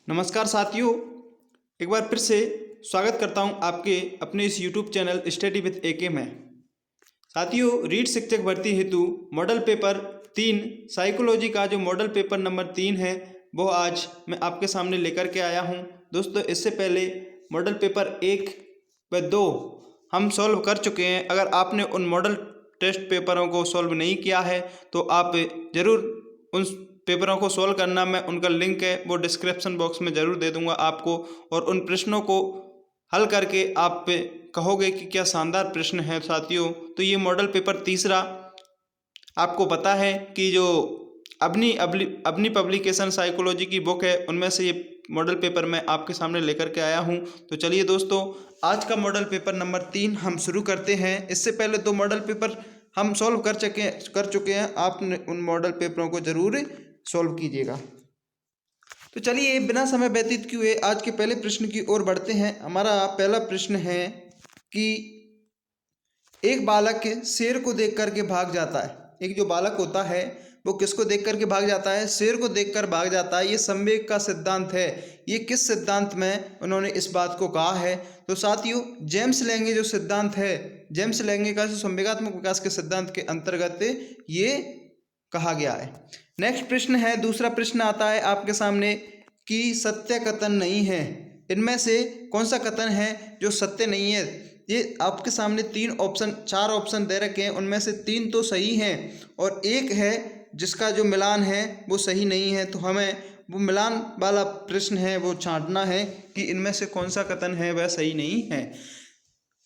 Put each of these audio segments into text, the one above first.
नमस्कार साथियों, एक बार फिर से स्वागत करता हूं आपके अपने इस यूट्यूब चैनल स्टडी विद एके में। साथियों, रीट शिक्षक भर्ती हेतु मॉडल पेपर 3 साइकोलॉजी का जो मॉडल पेपर नंबर 3 है वो आज मैं आपके सामने लेकर के आया हूं। दोस्तों, इससे पहले मॉडल पेपर 1 व 2 हम सॉल्व कर चुके हैं। अगर आपने उन मॉडल टेस्ट पेपरों को सॉल्व नहीं किया है तो आप ज़रूर उन पेपरों को सॉल्व करना। मैं उनका लिंक है वो डिस्क्रिप्शन बॉक्स में ज़रूर दे दूंगा आपको, और उन प्रश्नों को हल करके आप कहोगे कि क्या शानदार प्रश्न है। साथियों, तो ये मॉडल पेपर तीसरा, आपको पता है कि जो अपनी पब्लिकेशन साइकोलॉजी की बुक है उनमें से ये मॉडल पेपर मैं आपके सामने लेकर के आया हूँ। तो चलिए दोस्तों, आज का मॉडल पेपर नंबर 3 हम शुरू करते हैं। इससे पहले 2 मॉडल पेपर हम सॉल्व कर चुके हैं। आपने उन मॉडल पेपरों को ज़रूर सॉल्व कीजिएगा। तो चलिए बिना समय व्यतीत किए आज के पहले प्रश्न की ओर बढ़ते हैं। हमारा पहला प्रश्न है कि एक बालक शेर को देख करके भाग जाता है। एक जो बालक होता है वो किसको देख करके भाग जाता है? शेर को देखकर भाग जाता है। ये संवेग का सिद्धांत है। ये किस सिद्धांत में उन्होंने इस बात को कहा है? तो साथियों, जेम्स लेंगे जो सिद्धांत है, जेम्स लेंगे का जो संवेगात्मक विकास के सिद्धांत के अंतर्गत ये कहा गया है। नेक्स्ट प्रश्न है, दूसरा प्रश्न आता है आपके सामने कि सत्य कथन नहीं है। इनमें से कौन सा कथन है जो सत्य नहीं है? ये आपके सामने 4 ऑप्शन दे रखे हैं, उनमें से 3 तो सही हैं और एक है जिसका जो मिलान है वो सही नहीं है। तो हमें वो मिलान वाला प्रश्न है वो छांटना है कि इनमें से कौन सा कथन है वह सही नहीं है।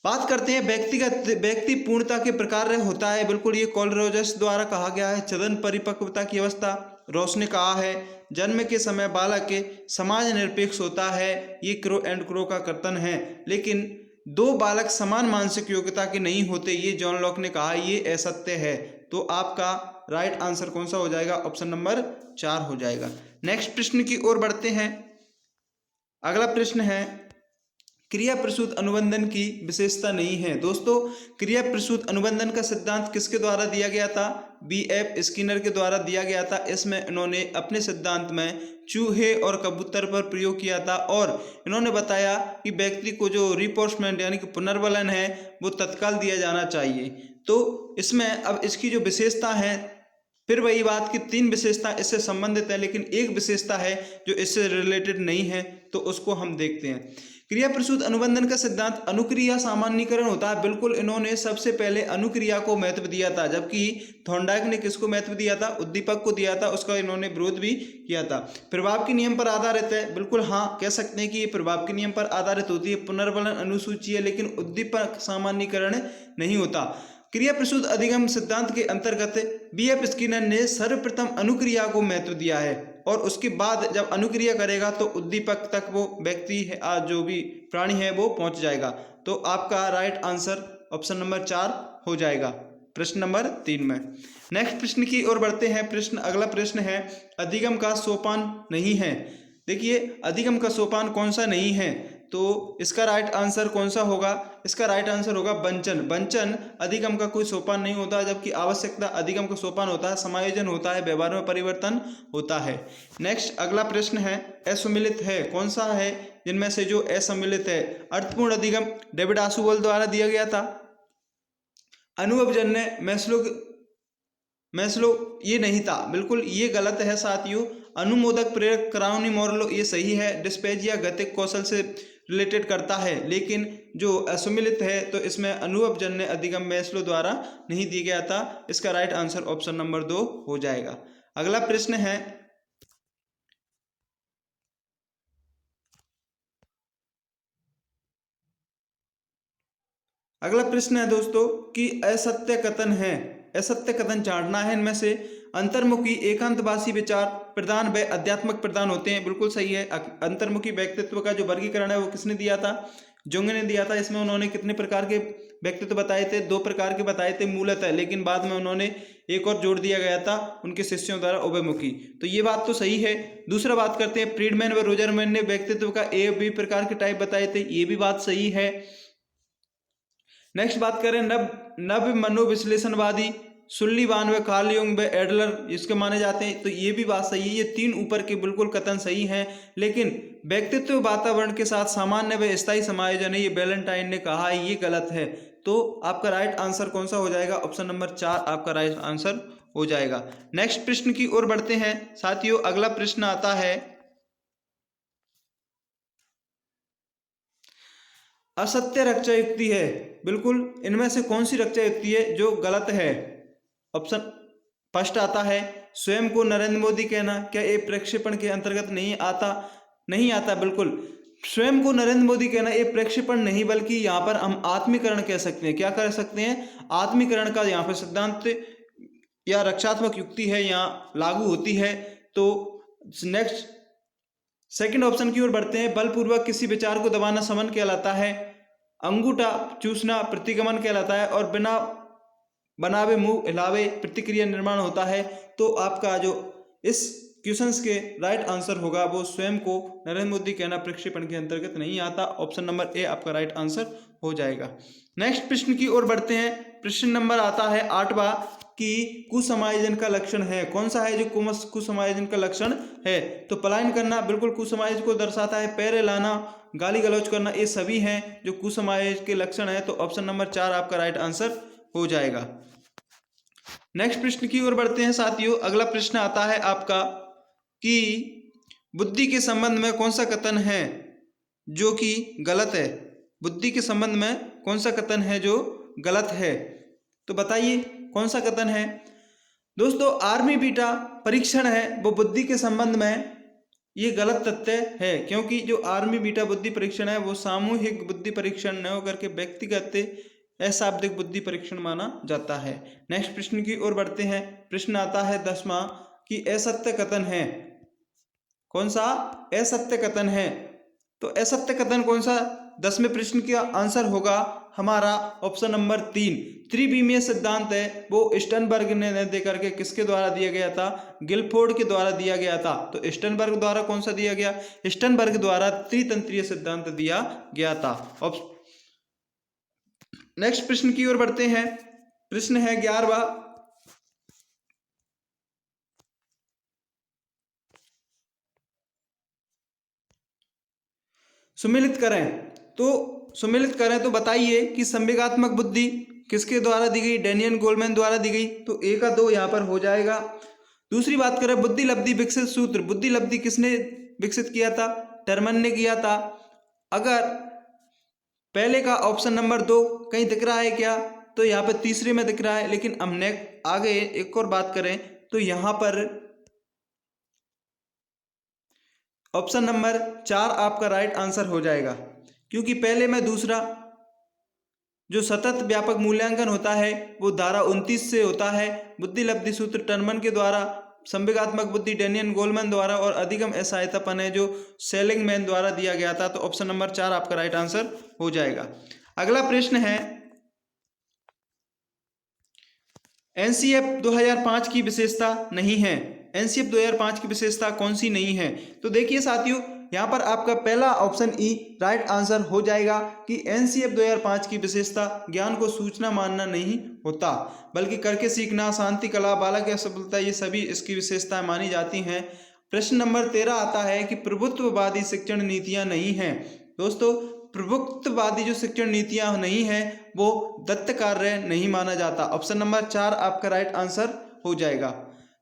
बात करते हैं व्यक्ति पूर्णता के प्रकार होता है। बिल्कुल, ये कॉल रोजर्स द्वारा कहा गया है। सदन परिपक्वता की अवस्था रॉस ने कहा है। जन्म के समय बालक समाज निरपेक्ष होता है, ये क्रो एंड क्रो का कथन है। लेकिन 2 बालक समान मानसिक योग्यता के नहीं होते, ये जॉन लॉक ने कहा, ये असत्य है। तो आपका राइट आंसर कौन सा हो जाएगा? ऑप्शन नंबर 4 हो जाएगा। नेक्स्ट प्रश्न की ओर बढ़ते हैं। अगला प्रश्न है, क्रिया प्रसूत अनुबंधन की विशेषता नहीं है। दोस्तों, क्रिया प्रसूत अनुबंधन का सिद्धांत किसके द्वारा दिया गया था? B.F. स्किनर के द्वारा दिया गया था। इसमें इन्होंने अपने सिद्धांत में चूहे और कबूतर पर प्रयोग किया था और इन्होंने बताया कि व्यक्ति को जो रिपोर्समेंट यानी कि पुनर्बलन है वो तत्काल दिया जाना चाहिए। तो इसमें अब इसकी जो विशेषता है, फिर वही बात कि 3 विशेषता इससे संबंधित है, लेकिन एक विशेषता है जो इससे रिलेटेड नहीं है, तो उसको हम देखते हैं। क्रिया प्रसूत अनुबंधन का सिद्धांत अनुक्रिया सामान्यीकरण होता है। बिल्कुल, इन्होंने सबसे पहले अनुक्रिया को महत्व दिया था, जबकि थॉर्नडाइक ने किसको महत्व दिया था? उद्दीपक को दिया था। उसका इन्होंने विरोध भी किया था। प्रभाव के नियम पर आधारित है। बिल्कुल हाँ, कह सकते हैं कि ये प्रभाव के नियम पर आधारित होती है। पुनर्बलन अनुसूची है, लेकिन उद्दीपक सामान्यीकरण नहीं होता। क्रिया प्रसूत अधिगम सिद्धांत के अंतर्गत B.F. स्किनर ने सर्वप्रथम अनुक्रिया को महत्व दिया है और उसके बाद जब अनुक्रिया करेगा तो उद्दीपक तक वो व्यक्ति है, जो भी प्राणी है वो पहुंच जाएगा। तो आपका राइट आंसर ऑप्शन नंबर 4 हो जाएगा प्रश्न नंबर 3 में। नेक्स्ट प्रश्न की ओर बढ़ते हैं। अगला प्रश्न है, अधिगम का सोपान नहीं है। देखिए, अधिगम का सोपान कौन सा नहीं है? तो इसका राइट आंसर कौन सा होगा? इसका राइट आंसर होगा वंचन। वंचन अधिगम का कोई सोपान नहीं होता, जबकि आवश्यकता अधिगम का सोपान होता है। समायोजन होता है, व्यवहार में परिवर्तन होता है। नेक्स्ट अगला प्रश्न है, असम्मिलित है। कौन सा है जिनमें से जो असम्मिलित है? अर्थपूर्ण अधिगम डेविड आशुवल द्वारा दिया गया था। अनुभवजन्य मैस्लो ये नहीं था। बिल्कुल ये गलत है साथियों। अनुमोदक प्रेरक क्राउनी मॉर्लो ये सही है। डिस्पेजिया गतिक कौशल से रिलेटेड करता है, लेकिन जो असम्मिलित है तो इसमें अनुभवजन्य अधिगम मैस्लो द्वारा नहीं दिया गया था। इसका राइट आंसर ऑप्शन नंबर 2 हो जाएगा। अगला प्रश्न है, अगला प्रश्न है दोस्तों कि असत्य कथन है। असत्य कथन छांटना है। इनमें से अंतर्मुखी एकांतवासी विचार प्रदान व अध्यात्मक प्रदान होते हैं। बिल्कुल सही है। अंतर्मुखी व्यक्तित्व का जो वर्गीकरण है वो किसने दिया था? जुंग ने दिया था। इसमें उन्होंने कितने प्रकार के व्यक्तित्व बताए थे? 2 प्रकार के बताए थे मूलतः, लेकिन बाद में उन्होंने एक और जोड़ दिया गया था उनके शिष्यों द्वारा, उभयमुखी। तो ये बात तो सही है। दूसरा बात करते हैं, फ्रीडमैन व रोजरमैन ने व्यक्तित्व का A और B प्रकार के टाइप बताए थे। ये भी बात सही है। नेक्स्ट बात करें, नव मनोविश्लेषणवादी सुल्लीवान व कार्ल युंग व एडलर इसके माने जाते हैं। तो ये भी बात सही है, ये 3 ऊपर के बिल्कुल कथन सही हैं। लेकिन व्यक्तित्व वातावरण के साथ सामान्य व स्थायी समायोजन है, ये वैलेंटाइन ने कहा है, ये गलत है। तो आपका राइट आंसर कौन सा हो जाएगा? ऑप्शन नंबर 4 आपका राइट आंसर हो जाएगा। नेक्स्ट प्रश्न की ओर बढ़ते हैं साथियों। अगला प्रश्न आता है, असत्य रक्षा युक्ति है, बिल्कुल इनमें से कौन सी रक्षा युक्ति है जो गलत है? ऑप्शन फर्स्ट आता है, स्वयं को नरेंद्र मोदी कहना, क्या ये प्रक्षेपण के अंतर्गत नहीं आता? नहीं आता, बिल्कुल स्वयं को नरेंद्र मोदी कहना ये प्रक्षेपण नहीं, बल्कि यहाँ पर हम आत्मीकरण कह सकते हैं। क्या कर सकते हैं? आत्मीकरण का यहाँ पर सिद्धांत या रक्षात्मक युक्ति है, यहाँ लागू होती है। तो नेक्स्ट सेकंड ऑप्शन की ओर बढ़ते हैं, बलपूर्वक किसी विचार को दबाना समन कहलाता है, अंगूठा चूसना प्रतिगमन कहलाता है, और बिना बनावे मुंह हिलावे प्रतिक्रिया निर्माण होता है। तो आपका जो इस क्वेश्चंस के राइट आंसर होगा वो स्वयं को नरेंद्र मोदी कहना प्रक्षेपण के अंतर्गत नहीं आता। ऑप्शन नंबर ए आपका राइट आंसर हो जाएगा। नेक्स्ट प्रश्न की ओर बढ़ते हैं। प्रश्न नंबर आता है 8वां कि कुसमायोजन का लक्षण है। कौन सा है जो कुसमायोजन का लक्षण है? तो पलायन करना बिल्कुल कुसमायोजन को दर्शाता है, पैरे लाना, गाली गलौज करना, ये सभी हैं जो कुसमायोजन के लक्षण है। तो ऑप्शन नंबर 4 आपका राइट आंसर हो जाएगा। नेक्स्ट प्रश्न की ओर बढ़ते हैं साथियों। अगला प्रश्न आता है आपका कि बुद्धि के संबंध में कौन सा कथन है जो कि गलत है? बुद्धि के संबंध में कौन सा कथन है जो गलत है? तो बताइए कौन सा कथन है? दोस्तों, आर्मी बीटा परीक्षण है वो बुद्धि के संबंध में ये गलत तथ्य है, क्योंकि जो आर्मी बीटा बुद्धि परीक्षण है वो सामूहिक बुद्धि परीक्षण न होकर के व्यक्तिगत अशाब्दिक बुद्धि परीक्षण माना जाता है। नेक्स्ट प्रश्न की ओर बढ़ते हैं। प्रश्न आता है 10वां कि असत्य कथन है। कौन सा असत्य कथन है? तो असत्य कथन कौन सा? 10वें प्रश्न का आंसर होगा हमारा ऑप्शन नंबर 3। त्रिविमीय सिद्धांत है वो स्टर्नबर्ग ने दे करके किसके द्वारा दिया गया था? गिलफोर्ड के द्वारा दिया गया था। तो स्टर्नबर्ग द्वारा कौन सा दिया गया? स्टर्नबर्ग द्वारा त्रितंत्रीय सिद्धांत दिया गया था। नेक्स्ट प्रश्न की ओर बढ़ते हैं। प्रश्न है 11वां, सुमिलित करें तो बताइए कि संवेगात्मक बुद्धि किसके द्वारा दी गई? डैनियल गोलमैन द्वारा दी गई। तो ए का 2 यहाँ पर हो जाएगा। दूसरी बात करें बुद्धि लब्धि विकसित सूत्र, बुद्धि लब्धि किसने विकसित किया था? टर्मन ने किया था। अगर पहले का ऑप्शन नंबर 2 कहीं दिख रहा है क्या? तो यहाँ पर तीसरे में दिख रहा है। लेकिन हमने आगे एक और बात करें तो यहाँ पर ऑप्शन नंबर 4 आपका राइट आंसर हो जाएगा, क्योंकि पहले में दूसरा जो सतत व्यापक मूल्यांकन होता है वो धारा 29 से होता है। बुद्धि लब्धि सूत्र टर्मन के द्वारा, संवेगात्मक बुद्धि डैनियल गोलमैन द्वारा, और अधिगम असहायतापन है जो सेलिंगमैन द्वारा दिया गया था। तो ऑप्शन नंबर 4 आपका राइट आंसर हो जाएगा। अगला प्रश्न है एनसीएफ 2005 की विशेषता नहीं है। एनसीएफ 2005 की विशेषता कौन सी नहीं है? तो देखिए साथियों, यहाँ पर आपका पहला ऑप्शन ई राइट आंसर हो जाएगा कि एनसीएफ 2005 की विशेषता ज्ञान को सूचना मानना नहीं होता, बल्कि करके सीखना, शांति, कला, बालक या सफलता, ये सभी इसकी विशेषताएं मानी जाती हैं। प्रश्न नंबर 13 आता है कि प्रभुत्ववादी शिक्षण नीतियां नहीं हैं। दोस्तों, प्रभुत्ववादी जो शिक्षण नीतियां नहीं है वो दत्त कार्य नहीं माना जाता। ऑप्शन नंबर 4 आपका राइट आंसर हो जाएगा।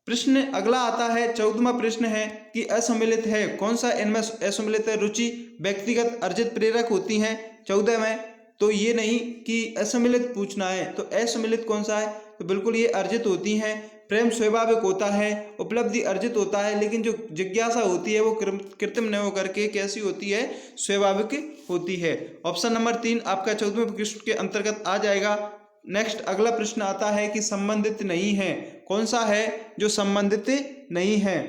प्रश्न अगला आता है 14वां प्रश्न है कि असम्मिलित है। कौन सा इनमें असम्मिलित है? रुचि व्यक्तिगत अर्जित प्रेरक होती हैं 14 में, तो ये नहीं कि असम्मिलित पूछना है। तो असम्मिलित कौन सा है? तो बिल्कुल ये अर्जित होती हैं। प्रेम स्वाभाविक होता है, उपलब्धि अर्जित होता है, लेकिन जो जिज्ञासा होती है वो कृत्रिम न होकर के कैसी होती है? स्वाभाविक होती है। ऑप्शन नंबर 3 आपका 14वें प्रश्न के अंतर्गत आ जाएगा। नेक्स्ट अगला प्रश्न आता है कि संबंधित नहीं है। कौन सा है जो संबंधित नहीं है?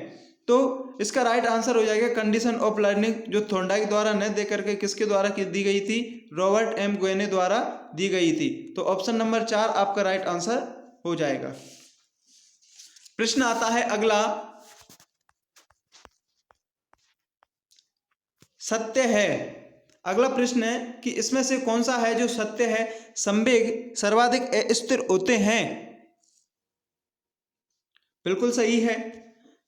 तो इसका राइट आंसर हो जाएगा कंडीशन ऑफ लर्निंग, जो थॉर्नडाइक द्वारा न दे करके किसके द्वारा दी गई थी? रॉबर्ट एम ग्वेने द्वारा दी गई थी। तो ऑप्शन नंबर 4 आपका राइट आंसर हो जाएगा। प्रश्न आता है अगला, सत्य है। अगला प्रश्न है कि इसमें से कौन सा है जो सत्य है? संवेग सर्वाधिक अस्थिर होते हैं। बिल्कुल सही है।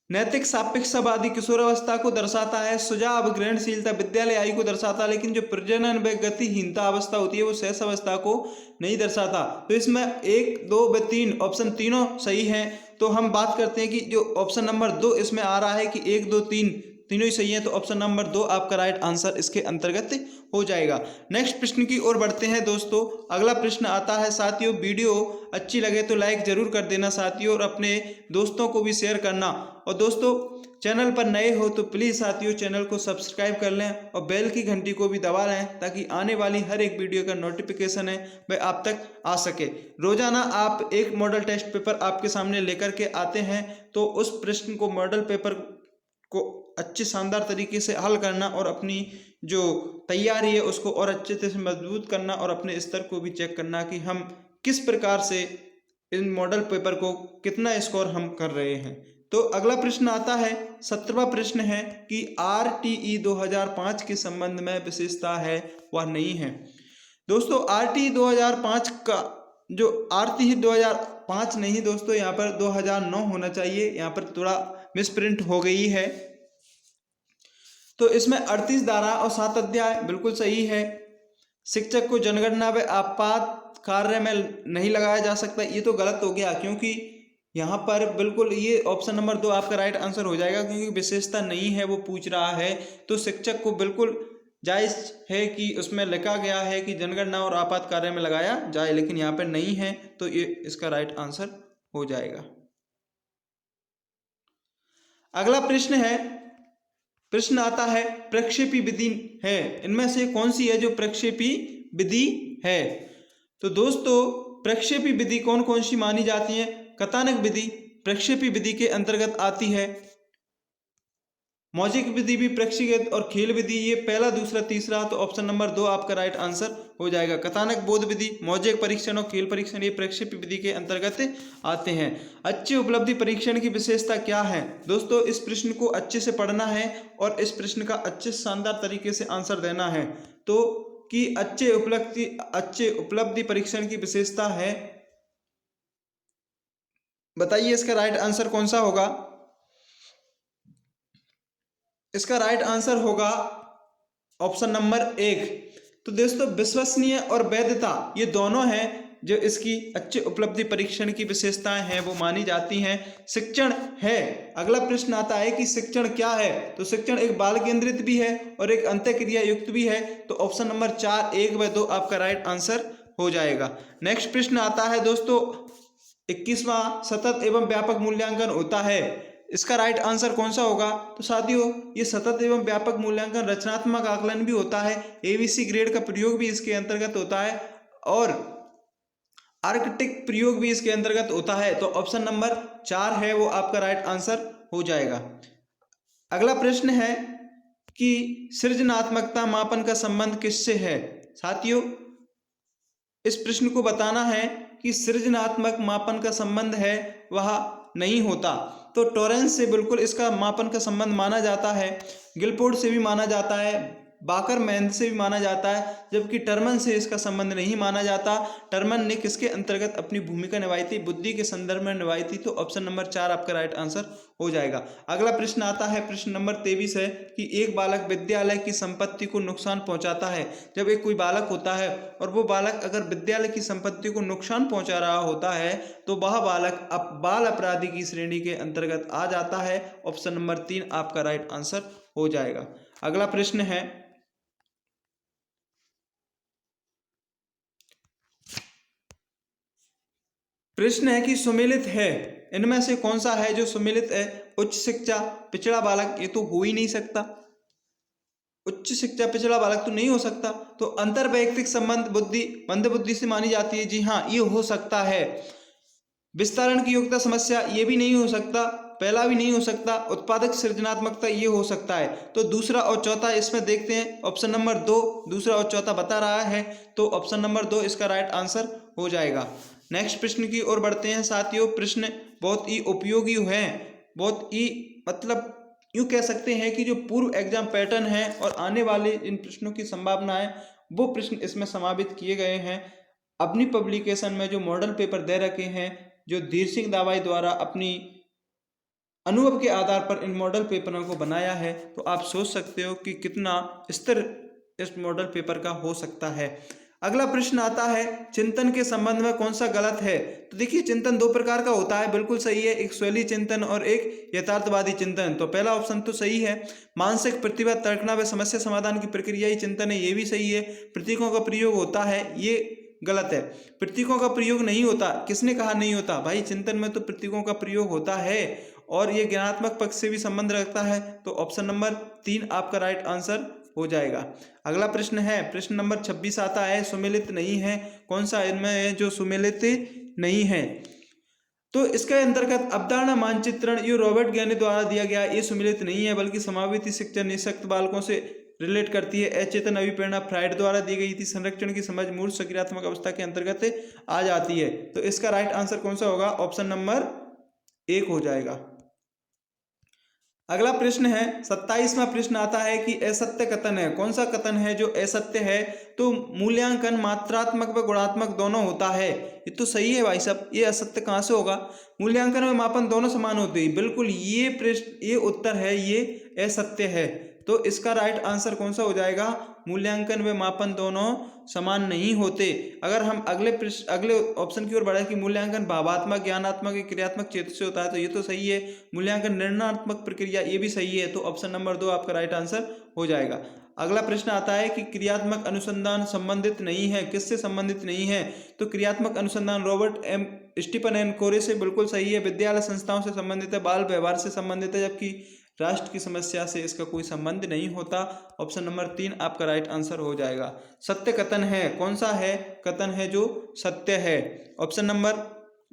नैतिक सापेक्षतावादी किशोरावस्था को दर्शाता है। सुझाव ग्रहणशीलता विद्यालय आयु को दर्शाता है, लेकिन जो प्रजनन व गतिहीनता अवस्था होती है वो शैशव अवस्था को नहीं दर्शाता। तो इसमें 1, 2 व 3 ऑप्शन तीनों सही हैं। तो हम बात करते हैं कि जो ऑप्शन नंबर 2 इसमें आ रहा है कि 1, 2, 3 तीनों ही सही है, तो ऑप्शन नंबर 2 आपका राइट आंसर इसके अंतर्गत हो जाएगा। नेक्स्ट प्रश्न की ओर बढ़ते हैं दोस्तों। अगला प्रश्न आता है साथियों, वीडियो अच्छी लगे तो लाइक जरूर कर देना साथियों, और अपने दोस्तों को भी शेयर करना। और दोस्तों चैनल पर नए हो तो प्लीज़ साथियों चैनल को सब्सक्राइब कर लें और बेल की घंटी को भी दबा लें, ताकि आने वाली हर एक वीडियो का नोटिफिकेशन है वह आप तक आ सके। रोजाना आप एक मॉडल टेस्ट पेपर आपके सामने लेकर के आते हैं, तो उस प्रश्न को मॉडल पेपर को अच्छे शानदार तरीके से हल करना और अपनी जो तैयारी है उसको और अच्छे से मजबूत करना, और अपने स्तर को भी चेक करना कि हम किस प्रकार से इन मॉडल पेपर को कितना स्कोर हम कर रहे हैं। तो अगला प्रश्न आता है, 17वां प्रश्न है कि RTE 2005 के संबंध में विशेषता है वह नहीं है। दोस्तों RTE 2005 का जो RTE 2005 नहीं दोस्तों, यहाँ पर 2009 होना चाहिए, यहाँ पर थोड़ा मिसप्रिंट हो गई है। तो इसमें 38 धारा और 7 अध्याय बिल्कुल सही है। शिक्षक को जनगणना व आपात कार्य में नहीं लगाया जा सकता, ये तो गलत हो गया, क्योंकि यहाँ पर बिल्कुल ये ऑप्शन नंबर 2 आपका राइट आंसर हो जाएगा, क्योंकि विशेषता नहीं है वो पूछ रहा है। तो शिक्षक को बिल्कुल जायज़ है कि उसमें लिखा गया है कि जनगणना और आपात कार्य में लगाया जाए, लेकिन यहाँ पर नहीं है, तो ये इसका राइट आंसर हो जाएगा। अगला प्रश्न है, प्रश्न आता है प्रक्षेपी विधि है, इनमें से कौन सी है जो प्रक्षेपी विधि है। तो दोस्तों प्रक्षेपी विधि कौन कौन सी मानी जाती है। कथानक विधि प्रक्षेपी विधि के अंतर्गत आती है। मौजिक विधि भी प्रक्षेपित, और खेल विधि ये पहला, दूसरा, तीसरा, तो ऑप्शन नंबर 2 आपका राइट आंसर हो जाएगा। कथानक, बोध विधि, मौजिक परीक्षण और खेल परीक्षण ये प्रक्षेपी विधि के अंतर्गत आते हैं। अच्छे उपलब्धि परीक्षण की विशेषता क्या है। दोस्तों इस प्रश्न को अच्छे से पढ़ना है और इस प्रश्न का अच्छे शानदार तरीके से आंसर देना है। तो कि अच्छे उपलब्धि परीक्षण की विशेषता है, बताइए इसका राइट आंसर कौन सा होगा। इसका राइट आंसर होगा ऑप्शन नंबर 1। तो दोस्तों विश्वसनीय और वैधता ये दोनों हैं जो इसकी अच्छे उपलब्धि परीक्षण की विशेषताएं हैं वो मानी जाती हैं। शिक्षण है, अगला प्रश्न आता है कि शिक्षण क्या है। तो शिक्षण एक बाल केंद्रित भी है और एक अंतःक्रिया युक्त भी है। तो ऑप्शन नंबर 4, 1 व 2 आपका राइट आंसर हो जाएगा। नेक्स्ट प्रश्न आता है दोस्तों 21वां, सतत एवं व्यापक मूल्यांकन होता है, इसका राइट आंसर कौन सा होगा। तो साथियों ये सतत एवं व्यापक मूल्यांकन रचनात्मक आकलन भी होता है, ABC ग्रेड का प्रयोग भी इसके अंतर्गत होता है, और आर्कटिक प्रयोग भी इसके अंतर्गत होता है। तो ऑप्शन नंबर 4 है वो आपका राइट आंसर हो जाएगा। अगला प्रश्न है कि सृजनात्मकता मापन का संबंध किससे है। साथियों इस प्रश्न को बताना है कि सृजनात्मक मापन का संबंध है वह नहीं होता। तो टॉरेंस से बिल्कुल इसका मापन का संबंध माना जाता है, गिलफोर्ड से भी माना जाता है, बाकर-मैन से भी माना जाता है, जबकि टर्मन से इसका संबंध नहीं माना जाता। टर्मन ने किसके अंतर्गत अपनी भूमिका निभाई थी, बुद्धि के संदर्भ में निभाई थी। तो ऑप्शन नंबर 4 आपका राइट आंसर हो जाएगा। अगला प्रश्न आता है, प्रश्न नंबर 23 है कि एक बालक विद्यालय की संपत्ति को नुकसान पहुंचाता है। जब एक कोई बालक होता है और वो बालक अगर विद्यालय की संपत्ति को नुकसान पहुंचा रहा होता है तो वह बालक बाल अपराधी की श्रेणी के अंतर्गत आ जाता है। ऑप्शन नंबर 3 आपका राइट आंसर हो जाएगा। अगला प्रश्न है, प्रश्न है कि सुमेलित है, इनमें से कौन सा है जो सुमेलित है। उच्च शिक्षा, पिछड़ा बालक, ये तो हो ही नहीं सकता। उच्च शिक्षा पिछड़ा बालक तो नहीं हो सकता। तो अंतर वैयक्तिक संबंध बुद्धि मंद बुद्धि से मानी जाती है, जी हाँ ये हो सकता है। विस्तारण की योग्यता समस्या ये भी नहीं हो सकता, पहला भी नहीं हो सकता। उत्पादक सृजनात्मकता ये हो सकता है। तो दूसरा और चौथा इसमें देखते हैं, ऑप्शन नंबर 2 दूसरा और चौथा बता रहा है, तो ऑप्शन नंबर 2 इसका राइट आंसर हो जाएगा। नेक्स्ट प्रश्न की ओर बढ़ते हैं साथियों। प्रश्न बहुत ही उपयोगी है, बहुत ही मतलब यूँ कह सकते हैं कि जो पूर्व एग्जाम पैटर्न है और आने वाले इन प्रश्नों की संभावना है वो प्रश्न इसमें समावित किए गए हैं। अपनी पब्लिकेशन में जो मॉडल पेपर दे रखे हैं, जो धीर सिंह दावाई द्वारा अपनी अनुभव के आधार पर इन मॉडल पेपरों को बनाया है, तो आप सोच सकते हो कि कितना स्तर इस मॉडल पेपर का हो सकता है। अगला प्रश्न आता है, चिंतन के संबंध में कौन सा गलत है? तो देखिए, चिंतन दो प्रकार का होता है, बिल्कुल सही है, एक स्वैली चिंतन और एक यथार्थवादी चिंतन। तो पहला ऑप्शन तो सही है। मानसिक प्रतिभा, तर्कना व समस्या समाधान की प्रक्रिया ही चिंतन है, ये भी सही है। प्रतीकों का प्रयोग होता है, ये गलत है। प्रतीकों का प्रयोग नहीं होता, किसने कहा नहीं होता? भाई चिंतन में तो प्रतीकों का प्रयोग होता है और ये ज्ञानात्मक पक्ष से भी संबंध रखता है। तो ऑप्शन नंबर 3 आपका राइट आंसर हो जाएगा। अगला प्रश्न है, प्रश्न नंबर 26 आता है, सुमेलित नहीं है, कौन सा इनमें है जो सुमेलित नहीं है? तो इसके अंतर्गत अवधारणा मानचित्रण, ये रॉबर्ट ज्ञानी द्वारा दिया गया, ये सुमेलित नहीं है, बल्कि समावेशी शिक्षा निःशक्त बालकों से रिलेट करती है। अचेतन अभिप्रेरणा फ्राइड द्वारा दी गई थी। संरक्षण की समझ मूर्त सक्रियात्मक अवस्था के अंतर्गत आ जाती है। तो इसका राइट आंसर कौन सा होगा? ऑप्शन नंबर 1 हो जाएगा। अगला प्रश्न है, 27वां प्रश्न आता है कि असत्य कथन है, कौन सा कथन है जो असत्य है? तो मूल्यांकन मात्रात्मक व गुणात्मक दोनों होता है, ये तो सही है भाई साहब, ये असत्य कहाँ से होगा? मूल्यांकन व मापन दोनों समान होते हैं, बिल्कुल ये प्रश्न, ये उत्तर है, ये असत्य है। तो इसका राइट आंसर कौन सा हो जाएगा? मूल्यांकन व मापन दोनों समान नहीं होते। अगर हम अगले ऑप्शन की ओर बढ़े कि मूल्यांकन भावात्मक, ज्ञानात्मक, क्रियात्मक क्षेत्र से होता है, तो ये तो सही है। मूल्यांकन निर्णयात्मक प्रक्रिया, ये भी सही है। तो ऑप्शन नंबर 2 आपका राइट आंसर हो जाएगा। अगला प्रश्न आता है कि क्रियात्मक अनुसंधान संबंधित नहीं है, किससे संबंधित नहीं है? तो क्रियात्मक अनुसंधान स्टीफन एन कोरे से बिल्कुल सही है। विद्यालय संस्थाओं से संबंधित है, बाल व्यवहार से संबंधित है, जबकि राष्ट्र की समस्या से इसका कोई संबंध नहीं होता। ऑप्शन नंबर 3 आपका राइट आंसर हो जाएगा। सत्य कथन है, कौन सा है कथन है जो सत्य है? ऑप्शन नंबर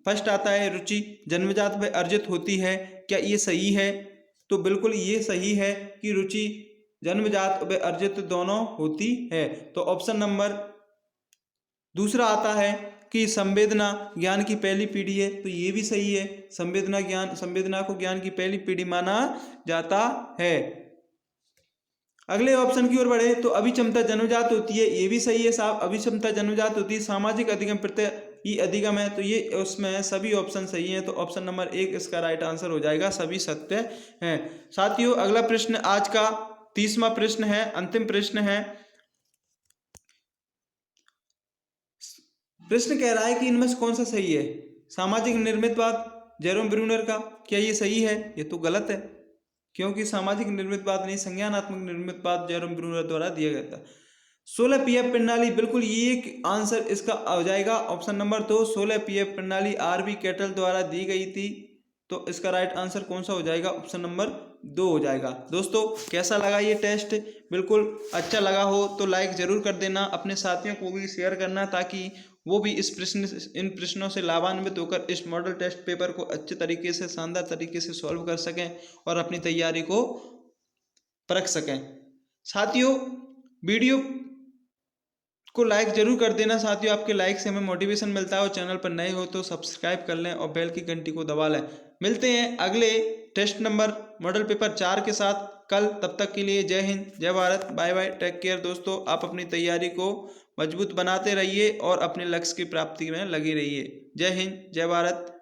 फर्स्ट आता है, रुचि जन्मजात व अर्जित होती है, क्या ये सही है? तो बिल्कुल ये सही है कि रुचि जन्मजात व अर्जित दोनों होती है। तो ऑप्शन नंबर दूसरा आता है कि संवेदना ज्ञान की पहली पीढ़ी है, तो ये भी सही है। संवेदना को ज्ञान की पहली पीढ़ी माना जाता है। अगले ऑप्शन की ओर बढ़े तो अभिक्षमता जन्मजात होती है, ये भी सही है साहब, अभिक्षमता जन्मजात होती है। सामाजिक अधिगम प्रत्यय अधिगम है, तो ये उसमें सभी ऑप्शन सही हैं। तो ऑप्शन नंबर 1 इसका राइट आंसर हो जाएगा, सभी सत्य हैं। साथियों, अगला प्रश्न आज का 30वां प्रश्न है, अंतिम प्रश्न है। प्रश्न कह रहा है कि इनमें से कौन सा सही है? सामाजिक निर्मितवाद जेरोम ब्रूनर का, क्या ये सही है? ये तो गलत है, क्योंकि सामाजिक निर्मितवाद नहीं, संज्ञानात्मक निर्मितवाद जेरोम ब्रूनर द्वारा दिया गया था। 16 पीएफ प्रणाली, बिल्कुल ये आंसर इसका हो जाएगा। ऑप्शन नंबर 2 16 पीएफ प्रणाली आरबी कैटल द्वारा दी गई थी, तो इसका राइट आंसर कौन सा हो जाएगा? ऑप्शन नंबर 2 हो जाएगा। दोस्तों, कैसा लगा ये टेस्ट? बिल्कुल अच्छा लगा हो तो लाइक जरूर कर देना, अपने साथियों को भी शेयर करना, ताकि वो भी इन प्रश्नों से लाभान्वित होकर इस मॉडल टेस्ट पेपर को अच्छे तरीके से, शानदार तरीके से सॉल्व कर सकें और अपनी तैयारी को परख सकें। साथियों, वीडियो को लाइक जरूर कर देना। साथियों, आपके लाइक से हमें मोटिवेशन मिलता है, और चैनल पर नए हो तो सब्सक्राइब कर लें और बेल की घंटी को दबा लें। मिलते हैं अगले टेस्ट नंबर मॉडल पेपर 4 के साथ कल। तब तक के लिए जय हिंद, जय Bharat, bye bye, take care. दोस्तों, आप अपनी तैयारी को मजबूत बनाते रहिए और अपने लक्ष्य की प्राप्ति में लगे रहिए। जय हिंद, जय भारत।